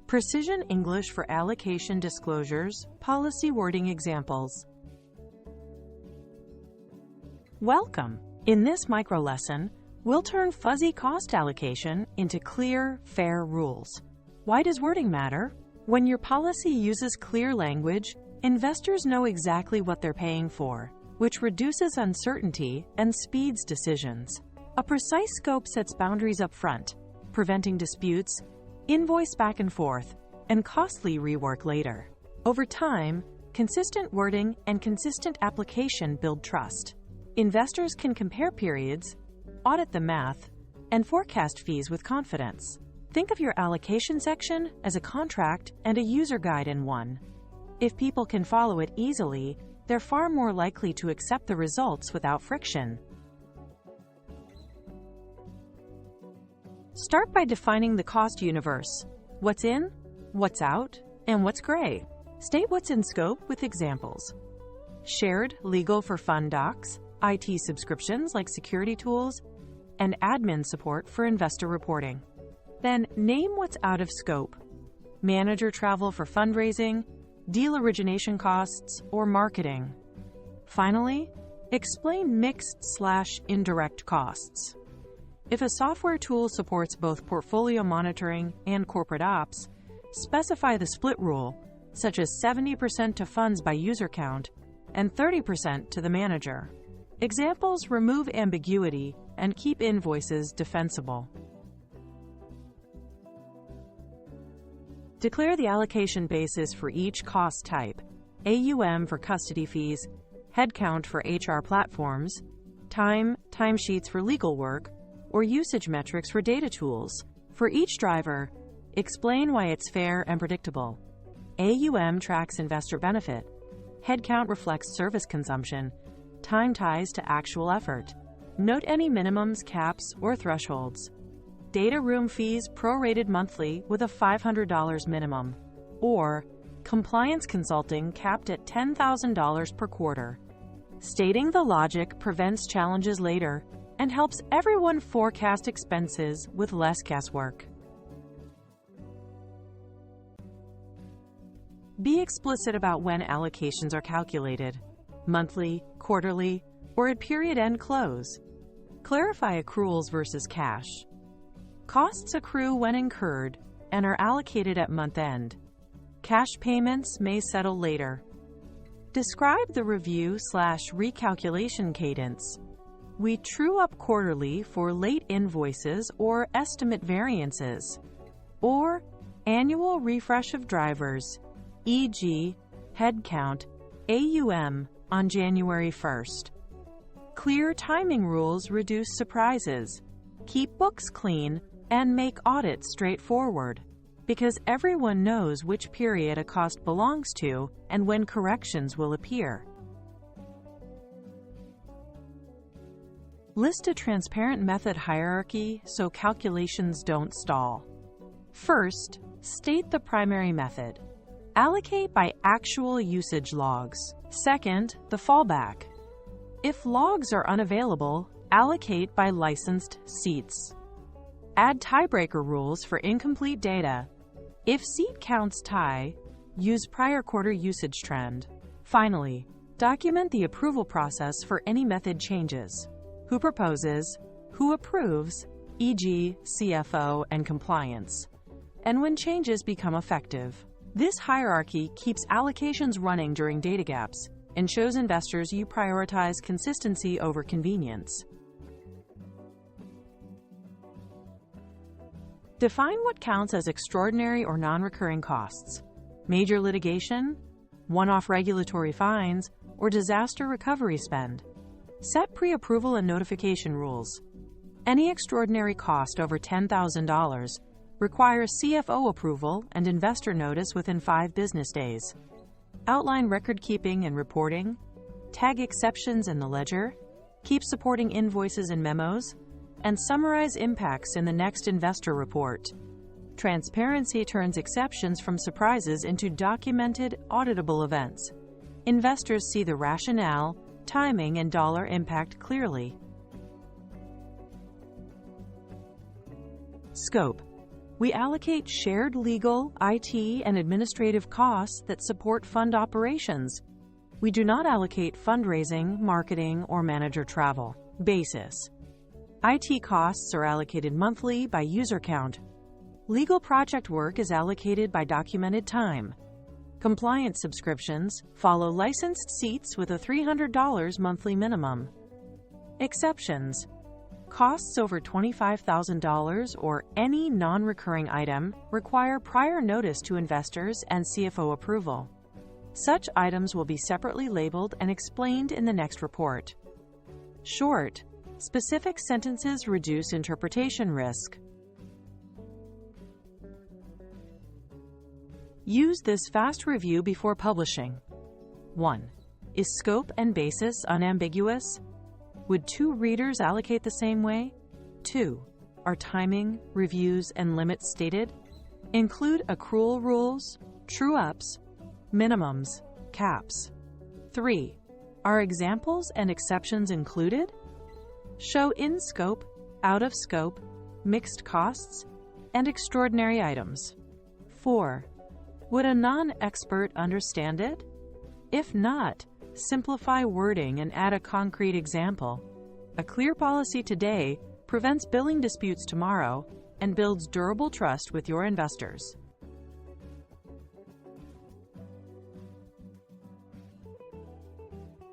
Precision English for allocation disclosures, policy wording examples. Welcome! In this micro lesson, we'll turn fuzzy cost allocation into clear, fair rules. Why does wording matter? When your policy uses clear language, investors know exactly what they're paying for, which reduces uncertainty and speeds decisions. A precise scope sets boundaries up front, preventing disputes, invoice back and forth, and costly rework later. Over time, consistent wording and consistent application build trust. Investors can compare periods, audit the math, and forecast fees with confidence. Think of your allocation section as a contract and a user guide in one. If people can follow it easily, they're far more likely to accept the results without friction. Start by defining the cost universe. What's in, what's out, and what's gray. State what's in scope with examples. Shared legal for fund docs, IT subscriptions like security tools, and admin support for investor reporting. Then name what's out of scope. Manager travel for fundraising, deal origination costs, or marketing. Finally, explain mixed/indirect costs. If a software tool supports both portfolio monitoring and corporate ops, specify the split rule, such as 70% to funds by user count and 30% to the manager. Examples remove ambiguity and keep invoices defensible. Declare the allocation basis for each cost type: AUM for custody fees, headcount for HR platforms, timesheets for legal work, or usage metrics for data tools. For each driver, explain why it's fair and predictable. AUM tracks investor benefit. Headcount reflects service consumption. Time ties to actual effort. Note any minimums, caps, or thresholds. Data room fees prorated monthly with a $500 minimum. Or compliance consulting capped at $10,000 per quarter. Stating the logic prevents challenges later and helps everyone forecast expenses with less guesswork. Be explicit about when allocations are calculated: monthly, quarterly, or at period-end close. Clarify accruals versus cash. Costs accrue when incurred and are allocated at month-end. Cash payments may settle later. Describe the review/recalculation cadence. We true up quarterly for late invoices or estimate variances. Or annual refresh of drivers, e.g., headcount, AUM, on January 1st. Clear timing rules reduce surprises. Keep books clean and make audits straightforward, because everyone knows which period a cost belongs to and when corrections will appear. List a transparent method hierarchy so calculations don't stall. First, state the primary method. Allocate by actual usage logs. Second, the fallback. If logs are unavailable, allocate by licensed seats. Add tiebreaker rules for incomplete data. If seat counts tie, use prior quarter usage trend. Finally, document the approval process for any method changes. Who proposes, who approves, e.g., CFO and compliance, and when changes become effective. This hierarchy keeps allocations running during data gaps and shows investors you prioritize consistency over convenience. Define what counts as extraordinary or non-recurring costs: major litigation, one-off regulatory fines, or disaster recovery spend. Set pre-approval and notification rules. Any extraordinary cost over $10,000 requires CFO approval and investor notice within 5 business days. Outline record-keeping and reporting. Tag exceptions in the ledger. Keep supporting invoices and memos. And summarize impacts in the next investor report. Transparency turns exceptions from surprises into documented, auditable events. Investors see the rationale, timing, and dollar impact clearly. Scope. We allocate shared legal, IT, and administrative costs that support fund operations. We do not allocate fundraising, marketing, or manager travel. Basis. IT costs are allocated monthly by user count. Legal project work is allocated by documented time. Compliance subscriptions follow licensed seats with a $300 monthly minimum. Exceptions. Costs over $25,000 or any non-recurring item require prior notice to investors and CFO approval. Such items will be separately labeled and explained in the next report. Short. Specific sentences reduce interpretation risk. Use this fast review before publishing. 1. Is scope and basis unambiguous? Would two readers allocate the same way? 2. Are timing, reviews, and limits stated? Include accrual rules, true-ups, minimums, caps. 3. Are examples and exceptions included? Show in scope, out of scope, mixed costs, and extraordinary items. 4. Would a non-expert understand it? If not, simplify wording and add a concrete example. A clear policy today prevents billing disputes tomorrow and builds durable trust with your investors.